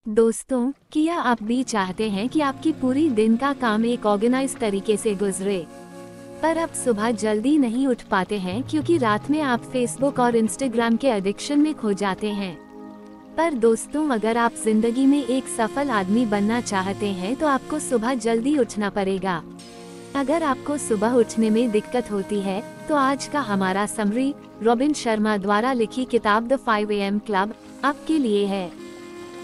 दोस्तों, क्या आप भी चाहते हैं कि आपकी पूरी दिन का काम एक ऑर्गेनाइज तरीके से गुजरे, पर अब सुबह जल्दी नहीं उठ पाते हैं क्योंकि रात में आप फेसबुक और इंस्टाग्राम के एडिक्शन में खो जाते हैं। पर दोस्तों, अगर आप जिंदगी में एक सफल आदमी बनना चाहते हैं तो आपको सुबह जल्दी उठना पड़ेगा। अगर आपको सुबह उठने में दिक्कत होती है तो आज का हमारा समरी रॉबिन शर्मा द्वारा लिखी किताब द 5 AM क्लब आपके लिए है।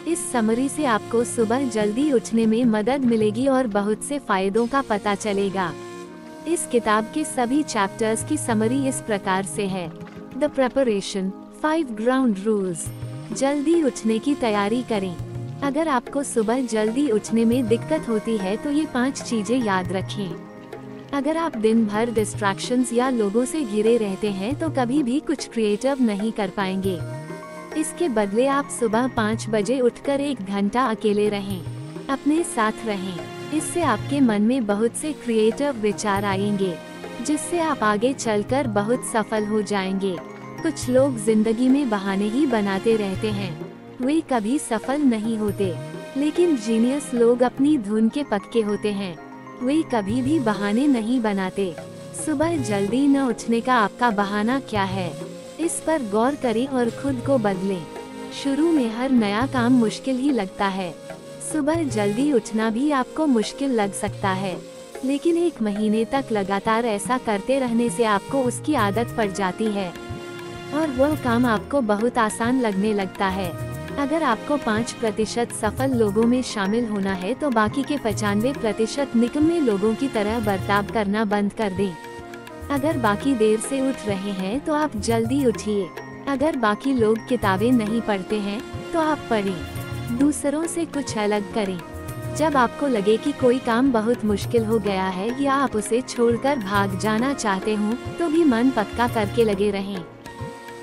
इस समरी से आपको सुबह जल्दी उठने में मदद मिलेगी और बहुत से फायदों का पता चलेगा। इस किताब के सभी चैप्टर्स की समरी इस प्रकार से है। The preparation, 5 ground rules. जल्दी उठने की तैयारी करें। अगर आपको सुबह जल्दी उठने में दिक्कत होती है तो ये 5 चीजें याद रखें। अगर आप दिन भर डिस्ट्रैक्शंस या लोगों से घिरे रहते हैं तो कभी भी कुछ क्रिएटिव नहीं कर पाएंगे। इसके बदले आप सुबह 5 बजे उठकर 1 घंटा अकेले रहें, अपने साथ रहें। इससे आपके मन में बहुत से क्रिएटिव विचार आएंगे, जिससे आप आगे चलकर बहुत सफल हो जाएंगे। कुछ लोग जिंदगी में बहाने ही बनाते रहते हैं, वे कभी सफल नहीं होते। लेकिन जीनियस लोग अपनी धुन के पक्के होते हैं, वे कभी भी बहाने नहीं बनाते। सुबह जल्दी न उठने का आपका बहाना क्या है, इस पर गौर करें और खुद को बदलें। शुरू में हर नया काम मुश्किल ही लगता है। सुबह जल्दी उठना भी आपको मुश्किल लग सकता है, लेकिन 1 महीने तक लगातार ऐसा करते रहने से आपको उसकी आदत पड़ जाती है और वह काम आपको बहुत आसान लगने लगता है। अगर आपको 5% सफल लोगों में शामिल होना है तो बाकी के 95% निकम्मे लोगों की तरह बर्ताव करना बंद कर दें। अगर बाकी देर से उठ रहे हैं तो आप जल्दी उठिए। अगर बाकी लोग किताबें नहीं पढ़ते हैं तो आप पढ़ें। दूसरों से कुछ अलग करें। जब आपको लगे कि कोई काम बहुत मुश्किल हो गया है या आप उसे छोड़कर भाग जाना चाहते हो तो भी मन पक्का करके लगे रहें।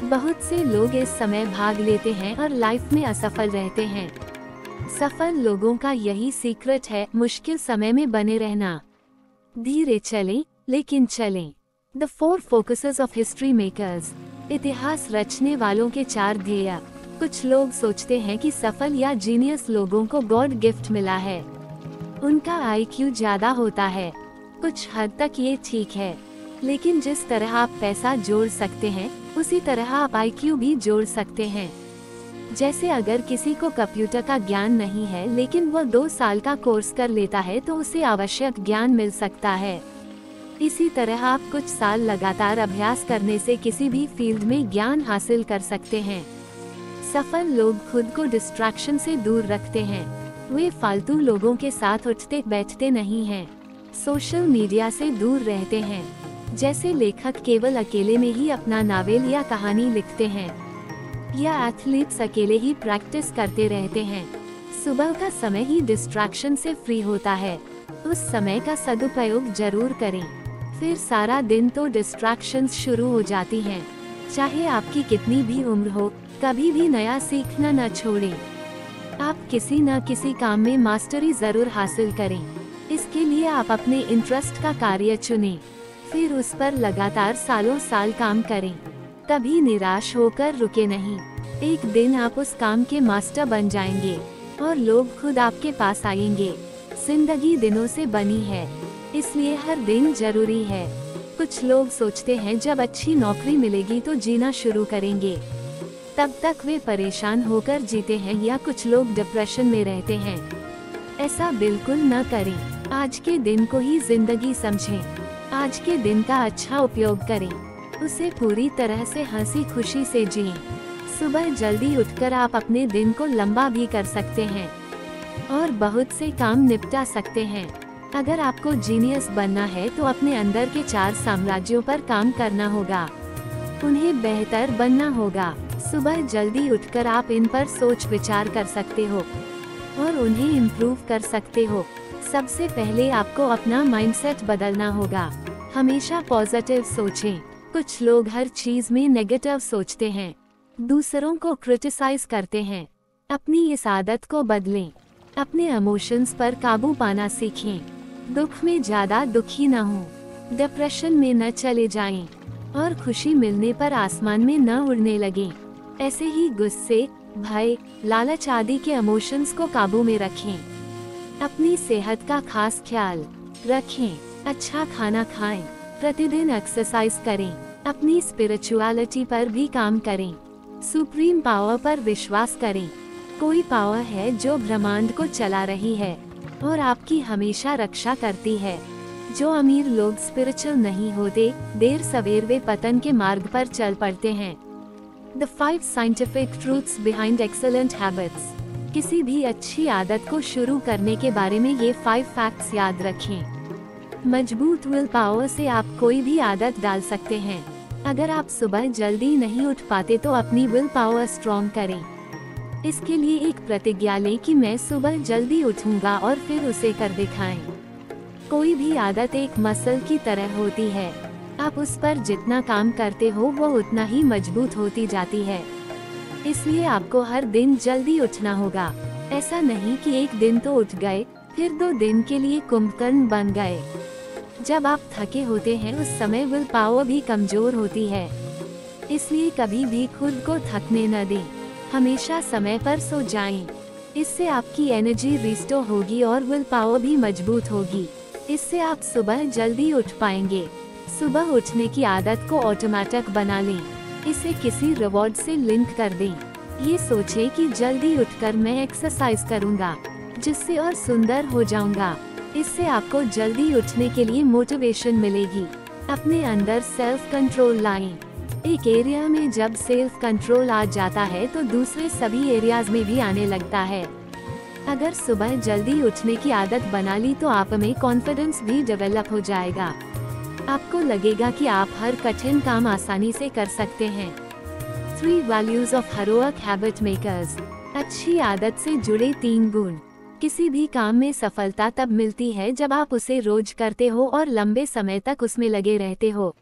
बहुत से लोग इस समय भाग लेते हैं और लाइफ में असफल रहते हैं। सफल लोगों का यही सीक्रेट है, मुश्किल समय में बने रहना। धीरे चलें, लेकिन चलें। The 4 focuses of history makers. इतिहास रचने वालों के 4 ध्येय। कुछ लोग सोचते हैं कि सफल या जीनियस लोगों को गॉड गिफ्ट मिला है, उनका IQ ज्यादा होता है। कुछ हद तक ये ठीक है, लेकिन जिस तरह आप पैसा जोड़ सकते हैं उसी तरह आप IQ भी जोड़ सकते हैं। जैसे अगर किसी को कंप्यूटर का ज्ञान नहीं है लेकिन वह 2 साल का कोर्स कर लेता है तो उसे आवश्यक ज्ञान मिल सकता है। इसी तरह आप कुछ साल लगातार अभ्यास करने से किसी भी फील्ड में ज्ञान हासिल कर सकते हैं। सफल लोग खुद को डिस्ट्रैक्शन से दूर रखते हैं। वे फालतू लोगों के साथ उठते बैठते नहीं हैं, सोशल मीडिया से दूर रहते हैं। जैसे लेखक केवल अकेले में ही अपना नावल या कहानी लिखते हैं, या एथलीट्स अकेले ही प्रैक्टिस करते रहते हैं। सुबह का समय ही डिस्ट्रैक्शन से फ्री होता है, उस समय का सदुपयोग जरूर करें। फिर सारा दिन तो डिस्ट्रैक्शंस शुरू हो जाती हैं। चाहे आपकी कितनी भी उम्र हो, कभी भी नया सीखना न छोड़ें। आप किसी न किसी काम में मास्टरी जरूर हासिल करें। इसके लिए आप अपने इंटरेस्ट का कार्य चुनें, फिर उस पर लगातार सालों साल काम करें। कभी निराश होकर रुके नहीं। एक दिन आप उस काम के मास्टर बन जाएंगे और लोग खुद आपके पास आएंगे। जिंदगी दिनों से बनी है, इसलिए हर दिन जरूरी है। कुछ लोग सोचते हैं जब अच्छी नौकरी मिलेगी तो जीना शुरू करेंगे, तब तक वे परेशान होकर जीते हैं, या कुछ लोग डिप्रेशन में रहते हैं। ऐसा बिल्कुल न करें। आज के दिन को ही जिंदगी समझें। आज के दिन का अच्छा उपयोग करें, उसे पूरी तरह से हंसी खुशी से जिएं। सुबह जल्दी उठकर आप अपने दिन को लंबा भी कर सकते हैं और बहुत से काम निपटा सकते हैं। अगर आपको जीनियस बनना है तो अपने अंदर के 4 साम्राज्यों पर काम करना होगा, उन्हें बेहतर बनना होगा। सुबह जल्दी उठकर आप इन पर सोच विचार कर सकते हो और उन्हें इम्प्रूव कर सकते हो। सबसे पहले आपको अपना माइंडसेट बदलना होगा। हमेशा पॉजिटिव सोचें। कुछ लोग हर चीज में नेगेटिव सोचते हैं, दूसरों को क्रिटिसाइज करते हैं। अपनी इस आदत को बदलें। अपने इमोशंस पर काबू पाना सीखें। दुख में ज्यादा दुखी न हो, डिप्रेशन में न चले जाएं और खुशी मिलने पर आसमान में न उड़ने लगें। ऐसे ही गुस्से, भय, लालच आदि के इमोशंस को काबू में रखें। अपनी सेहत का खास ख्याल रखें। अच्छा खाना खाएं। प्रतिदिन एक्सरसाइज करें। अपनी स्पिरिचुअलिटी पर भी काम करें। सुप्रीम पावर पर विश्वास करें। कोई पावर है जो ब्रह्मांड को चला रही है और आपकी हमेशा रक्षा करती है। जो अमीर लोग स्पिरिचुअल नहीं होते, देर सवेर वे पतन के मार्ग पर चल पड़ते हैं। The 5 scientific truths behind excellent habits। किसी भी अच्छी आदत को शुरू करने के बारे में ये 5 फैक्ट्स याद रखें। मजबूत विल पावर से आप कोई भी आदत डाल सकते हैं। अगर आप सुबह जल्दी नहीं उठ पाते तो अपनी विल पावर स्ट्रॉन्ग करें। इसके लिए एक प्रतिज्ञा लें कि मैं सुबह जल्दी उठूंगा और फिर उसे कर दिखाएं। कोई भी आदत एक मसल की तरह होती है। आप उस पर जितना काम करते हो वो उतना ही मजबूत होती जाती है। इसलिए आपको हर दिन जल्दी उठना होगा। ऐसा नहीं कि एक दिन तो उठ गए, फिर 2 दिन के लिए कुंभकर्ण बन गए। जब आप थके होते हैं उस समय विल पावर भी कमजोर होती है। इसलिए कभी भी खुद को थकने न दें। हमेशा समय पर सो जाएं। इससे आपकी एनर्जी रिस्टोर होगी और विल पावर भी मजबूत होगी। इससे आप सुबह जल्दी उठ पाएंगे। सुबह उठने की आदत को ऑटोमेटिक बना लें। इसे किसी रिवॉर्ड से लिंक कर दें। ये सोचें कि जल्दी उठकर मैं एक्सरसाइज करूंगा, जिससे और सुंदर हो जाऊंगा। इससे आपको जल्दी उठने के लिए मोटिवेशन मिलेगी। अपने अंदर सेल्फ कंट्रोल लाएं। एक एरिया में जब सेल्फ कंट्रोल आ जाता है तो दूसरे सभी एरियाज में भी आने लगता है। अगर सुबह जल्दी उठने की आदत बना ली तो आप में कॉन्फिडेंस भी डेवलप हो जाएगा। आपको लगेगा कि आप हर कठिन काम आसानी से कर सकते हैं। 3 values of heroic habit makers. अच्छी आदत से जुड़े 3 गुण। किसी भी काम में सफलता तब मिलती है जब आप उसे रोज करते हो और लंबे समय तक उसमें लगे रहते हो।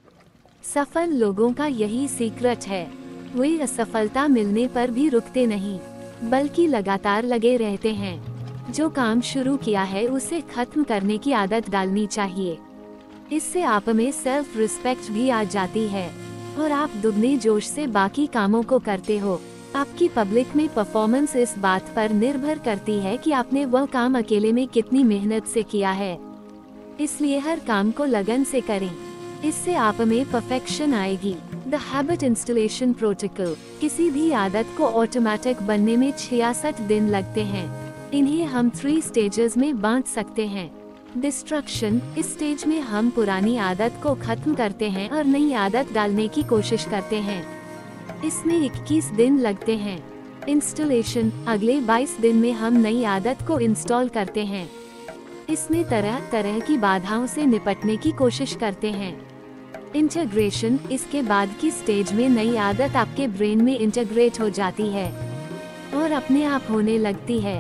सफल लोगों का यही सीक्रेट है। वे असफलता मिलने पर भी रुकते नहीं, बल्कि लगातार लगे रहते हैं। जो काम शुरू किया है उसे खत्म करने की आदत डालनी चाहिए। इससे आप में सेल्फ रिस्पेक्ट भी आ जाती है और आप दुगने जोश से बाकी कामों को करते हो। आपकी पब्लिक में परफॉर्मेंस इस बात पर निर्भर करती है कि आपने वह काम अकेले में कितनी मेहनत से किया है। इसलिए हर काम को लगन से करें। इससे आप में परफेक्शन आएगी। The habit installation protocol. किसी भी आदत को ऑटोमेटिक बनने में 66 दिन लगते हैं। इन्हें हम 3 स्टेजेस में बांट सकते हैं। डिस्ट्रक्शन। इस स्टेज में हम पुरानी आदत को खत्म करते हैं और नई आदत डालने की कोशिश करते हैं। इसमें 21 दिन लगते हैं। इंस्टॉलेशन। अगले 22 दिन में हम नई आदत को इंस्टॉल करते हैं। इसमें तरह तरह की बाधाओं से निपटने की कोशिश करते हैं। इंटीग्रेशन। इसके बाद की स्टेज में नई आदत आपके ब्रेन में इंटीग्रेट हो जाती है और अपने आप होने लगती है।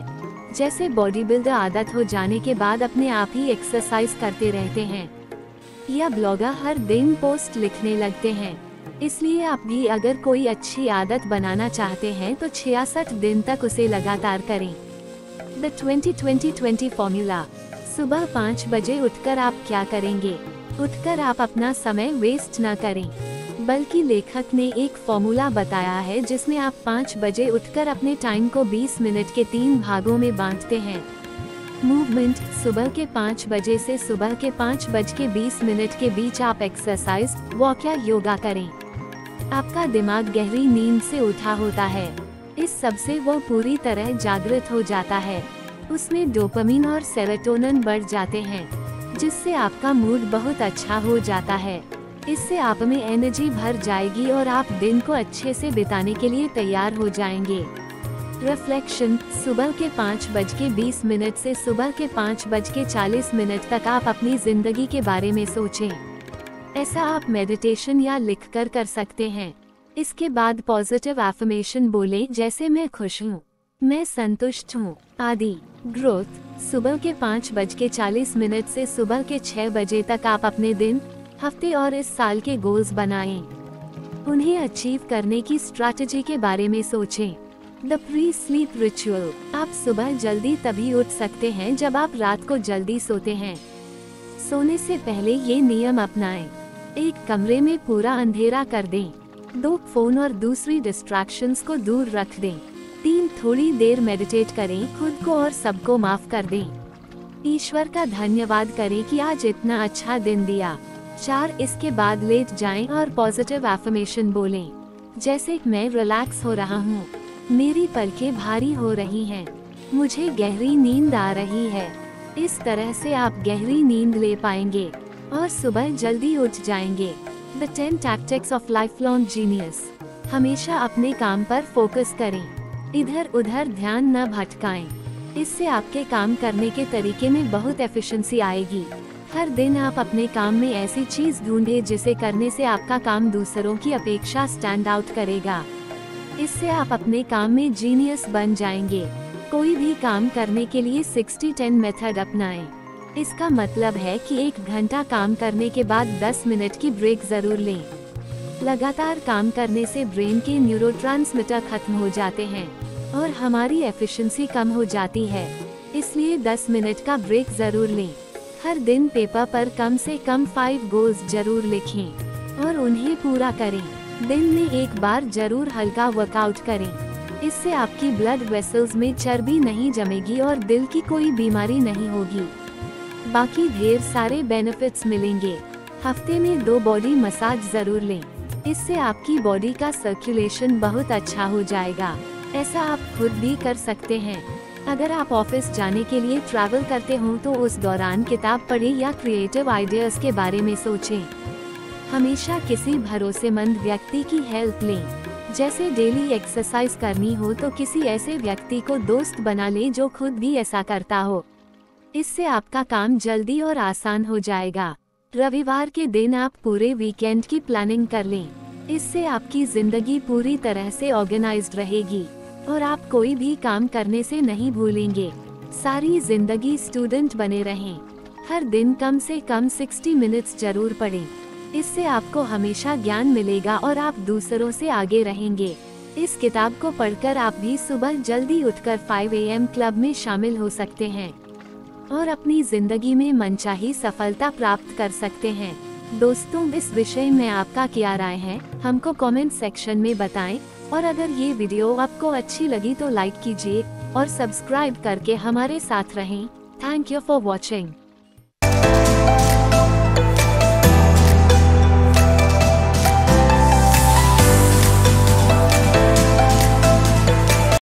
जैसे बॉडी बिल्डर आदत हो जाने के बाद अपने आप ही एक्सरसाइज करते रहते हैं, या ब्लॉगर हर दिन पोस्ट लिखने लगते हैं। इसलिए आप भी अगर कोई अच्छी आदत बनाना चाहते हैं तो 66 दिन तक उसे लगातार करें। The 20-20-20 formula. सुबह 5 बजे उठकर आप क्या करेंगे? उठकर आप अपना समय वेस्ट न करें, बल्कि लेखक ने एक फॉर्मूला बताया है जिसमें आप 5 बजे उठकर अपने टाइम को 20 मिनट के 3 भागों में बांटते हैं। मूवमेंट। सुबह के 5 बजे से सुबह के 5:20 के बीच आप एक्सरसाइज, वॉक या योगा करें। आपका दिमाग गहरी नींद से उठा होता है। इस सब से वो पूरी तरह जागृत हो जाता है। उसमें डोपामिन और सेरोटोनिन बढ़ जाते हैं, जिससे आपका मूड बहुत अच्छा हो जाता है। इससे आप में एनर्जी भर जाएगी और आप दिन को अच्छे से बिताने के लिए तैयार हो जाएंगे। रिफ्लेक्शन। सुबह के 5:20 से सुबह के 5:40 तक आप अपनी जिंदगी के बारे में सोचें। ऐसा आप मेडिटेशन या लिखकर कर सकते हैं। इसके बाद पॉजिटिव एफर्मेशन बोलें, जैसे मैं खुश हूँ, मैं संतुष्ट हूँ आदि। ग्रोथ। सुबह के 5:40 से सुबह के 6 बजे तक आप अपने दिन, हफ्ते और इस साल के गोल्स बनाएं। उन्हें अचीव करने की स्ट्रैटेजी के बारे में सोचें। The pre sleep ritual. आप सुबह जल्दी तभी उठ सकते हैं जब आप रात को जल्दी सोते हैं। सोने से पहले ये नियम अपनाएं। एक कमरे में पूरा अंधेरा कर दें। 2 फोन और दूसरी डिस्ट्रैक्शंस को दूर रख दें। थोड़ी देर मेडिटेट करें, खुद को और सबको माफ कर दें। ईश्वर का धन्यवाद करें कि आज इतना अच्छा दिन दिया। 4 इसके बाद लेट जाएं और पॉजिटिव एफर्मेशन बोलें, जैसे मैं रिलैक्स हो रहा हूँ, मेरी पलकें भारी हो रही हैं, मुझे गहरी नींद आ रही है। इस तरह से आप गहरी नींद ले पाएंगे और सुबह जल्दी उठ जाएंगे। The 10 Tactics of Lifelong Genius। हमेशा अपने काम पर फोकस करें, इधर उधर ध्यान न भटकाएं। इससे आपके काम करने के तरीके में बहुत एफिशिएंसी आएगी। हर दिन आप अपने काम में ऐसी चीज ढूंढें जिसे करने से आपका काम दूसरों की अपेक्षा स्टैंड आउट करेगा। इससे आप अपने काम में जीनियस बन जाएंगे। कोई भी काम करने के लिए 60-10 मेथड अपनाएं। इसका मतलब है कि 1 घंटा काम करने के बाद 10 मिनट की ब्रेक जरूर लें। लगातार काम करने से ब्रेन के न्यूरोट्रांसमीटर खत्म हो जाते हैं और हमारी एफिशिएंसी कम हो जाती है। इसलिए 10 मिनट का ब्रेक जरूर लें। हर दिन पेपर पर कम से कम 5 गोल्स जरूर लिखें और उन्हें पूरा करें। दिन में 1 बार जरूर हल्का वर्कआउट करें। इससे आपकी ब्लड वेसल्स में चर्बी नहीं जमेगी और दिल की कोई बीमारी नहीं होगी। बाकी ढेर सारे बेनिफिट्स मिलेंगे। हफ्ते में 2 बॉडी मसाज जरूर लें। इससे आपकी बॉडी का सर्कुलेशन बहुत अच्छा हो जाएगा। ऐसा आप खुद भी कर सकते हैं। अगर आप ऑफिस जाने के लिए ट्रैवल करते हो तो उस दौरान किताब पढ़ें या क्रिएटिव आइडियाज के बारे में सोचें। हमेशा किसी भरोसेमंद व्यक्ति की हेल्प लें। जैसे डेली एक्सरसाइज करनी हो तो किसी ऐसे व्यक्ति को दोस्त बना लें जो खुद भी ऐसा करता हो। इससे आपका काम जल्दी और आसान हो जाएगा। रविवार के दिन आप पूरे वीकेंड की प्लानिंग कर लें। इससे आपकी जिंदगी पूरी तरह से ऑर्गेनाइज्ड रहेगी और आप कोई भी काम करने से नहीं भूलेंगे। सारी जिंदगी स्टूडेंट बने रहें। हर दिन कम से कम 60 मिनट्स जरूर पढ़ें। इससे आपको हमेशा ज्ञान मिलेगा और आप दूसरों से आगे रहेंगे। इस किताब को पढ़कर आप भी सुबह जल्दी उठकर 5 AM क्लब में शामिल हो सकते हैं और अपनी जिंदगी में मनचाही सफलता प्राप्त कर सकते हैं। दोस्तों, इस विषय में आपका क्या राय है, हमको कमेंट सेक्शन में बताएं और अगर ये वीडियो आपको अच्छी लगी तो लाइक कीजिए और सब्सक्राइब करके हमारे साथ रहें। Thank you for watching.